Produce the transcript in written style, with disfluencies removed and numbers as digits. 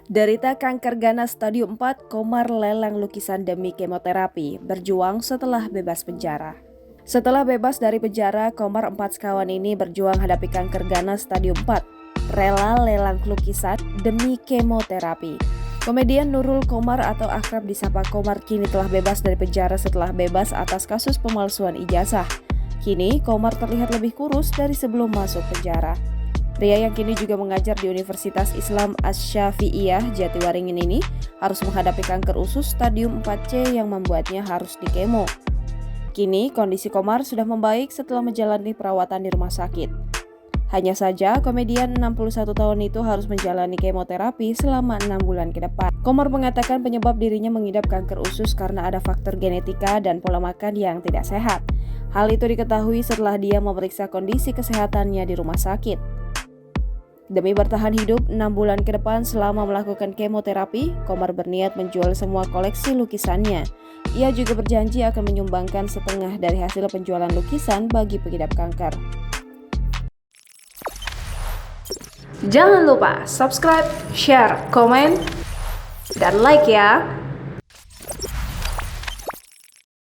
Derita kanker ganas stadium 4, Komar lelang lukisan demi kemoterapi, berjuang setelah bebas penjara. Setelah bebas dari penjara, Komar 4 sekawan ini berjuang hadapi kanker ganas stadium 4, rela lelang lukisan demi kemoterapi. Komedian Nurul Komar atau akrab disapa Komar kini telah bebas dari penjara setelah bebas atas kasus pemalsuan ijazah. Kini, Komar terlihat lebih kurus dari sebelum masuk penjara. Pria yang kini juga mengajar di Universitas Islam Asy-Syafi'iyah Jatiwaringin ini harus menghadapi kanker usus stadium 4C yang membuatnya harus dikemo. Kini kondisi Komar sudah membaik setelah menjalani perawatan di rumah sakit. Hanya saja komedian 61 tahun itu harus menjalani kemoterapi selama 6 bulan ke depan. Komar mengatakan penyebab dirinya mengidap kanker usus karena ada faktor genetika dan pola makan yang tidak sehat. Hal itu diketahui setelah dia memeriksa kondisi kesehatannya di rumah sakit. Demi bertahan hidup 6 bulan ke depan selama melakukan kemoterapi, Komar berniat menjual semua koleksi lukisannya. Ia juga berjanji akan menyumbangkan setengah dari hasil penjualan lukisan bagi pengidap kanker. Jangan lupa subscribe, share, komen, dan like ya!